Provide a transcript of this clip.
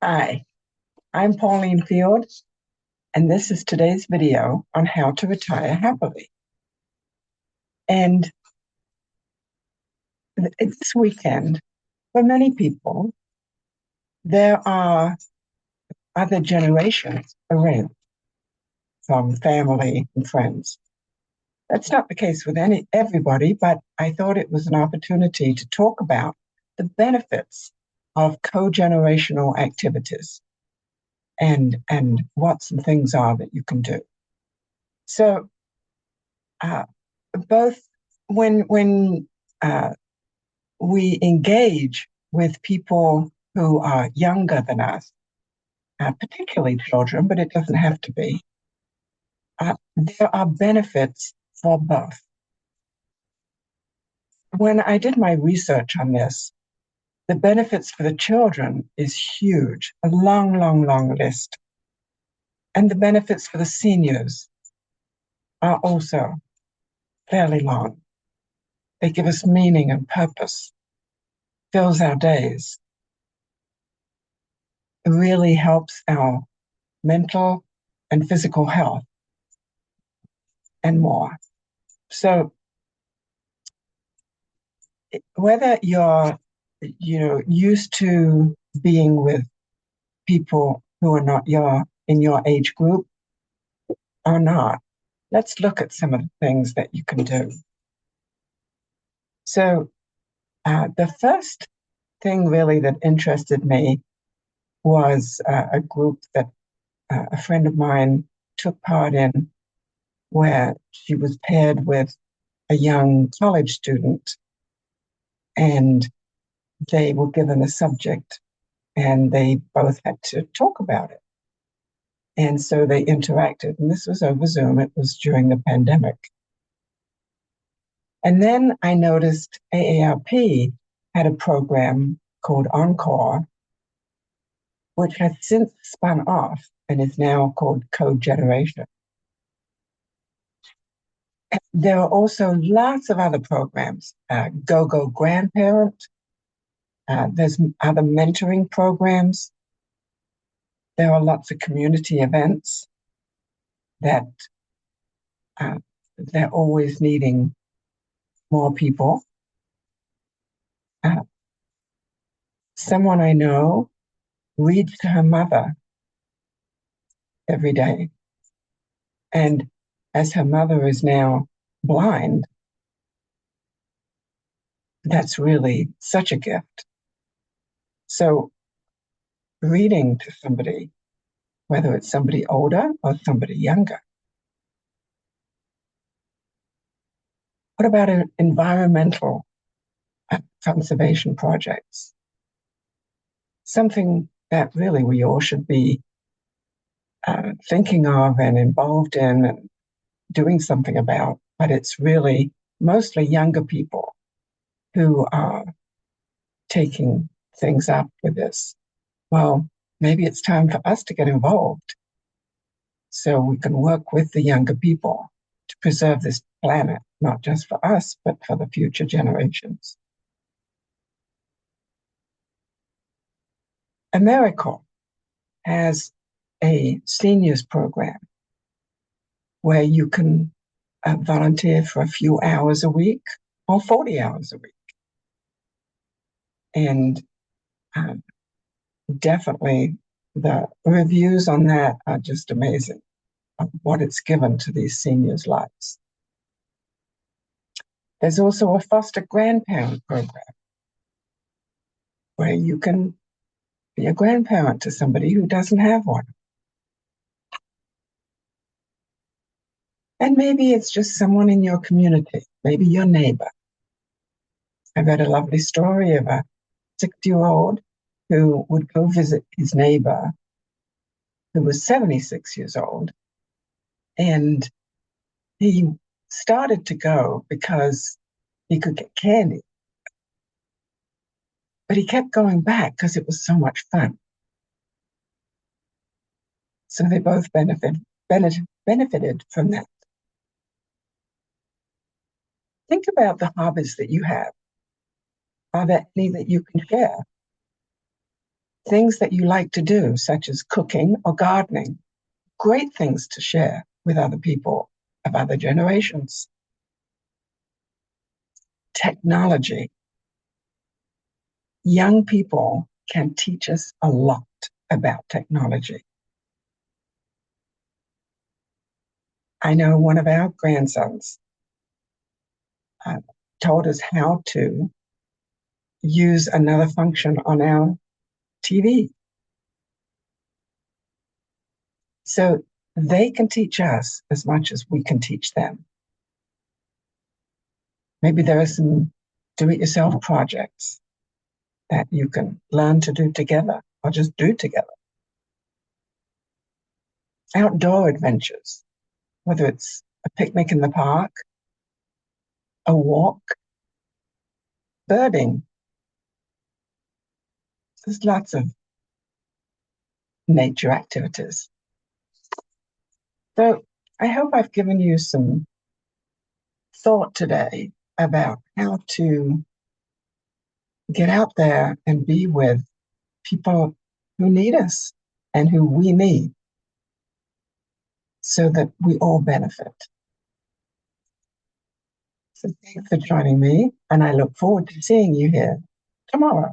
Hi, I'm Pauline Field, and this is today's video on how to retire happily. And this weekend, for many people, there are other generations around from family and friends. That's not the case with everybody, but I thought it was an opportunity to talk about the benefits of co-generational activities and what some things are that you can do. So uh, both when we engage with people who are younger than us, particularly children, but it doesn't have to be, there are benefits for both. When I did my research on this, the benefits for the children is huge, a long, long, long list. And the benefits for the seniors are also fairly long. They give us meaning and purpose, fills our days. It really helps our mental and physical health and more. So whether you're, used to being with people who are not in your age group or not, let's look at some of the things that you can do. So the first thing really that interested me was a group that a friend of mine took part in, where she was paired with a young college student, and they were given a subject and they both had to talk about it. And so they interacted, and this was over Zoom. It was during the pandemic. And then I noticed AARP had a program called Encore, which has since spun off and is now called Co-Generation. There are also lots of other programs, Go Grandparent. There's other mentoring programs. There are lots of community events that they're always needing more people. Someone I know reads to her mother every day. And as her mother is now blind, that's really such a gift. So reading to somebody, whether it's somebody older or somebody younger. What about environmental conservation projects? Something that really we all should be thinking of and involved in and doing something about, but it's really mostly younger people who are taking things up with this. Well, maybe it's time for us to get involved so we can work with the younger people to preserve this planet, not just for us, but for the future generations. AmeriCorps has a seniors program where you can volunteer for a few hours a week or 40 hours a week. And definitely the reviews on that are just amazing of what it's given to these seniors' lives. There's also a foster grandparent program where you can be a grandparent to somebody who doesn't have one. And maybe it's just someone in your community, maybe your neighbor. I read a lovely story of a 60-year-old who would go visit his neighbor who was 76 years old. And he started to go because he could get candy. But he kept going back because it was so much fun. So they both benefited from that. Think about the hobbies that you have. Are there any that you can share? things that you like to do, such as cooking or gardening, great things to share with other people of other generations. Technology. Young people can teach us a lot about technology. I know one of our grandsons uh, told us how to use another function on our TV. So they can teach us as much as we can teach them. Maybe there are some do-it-yourself projects that you can learn to do together or just do together. Outdoor adventures, whether it's a picnic in the park, a walk, birding. There's lots of nature activities. So I hope I've given you some thought today about how to get out there and be with people who need us and who we need so that we all benefit. So thanks for joining me, and I look forward to seeing you here tomorrow.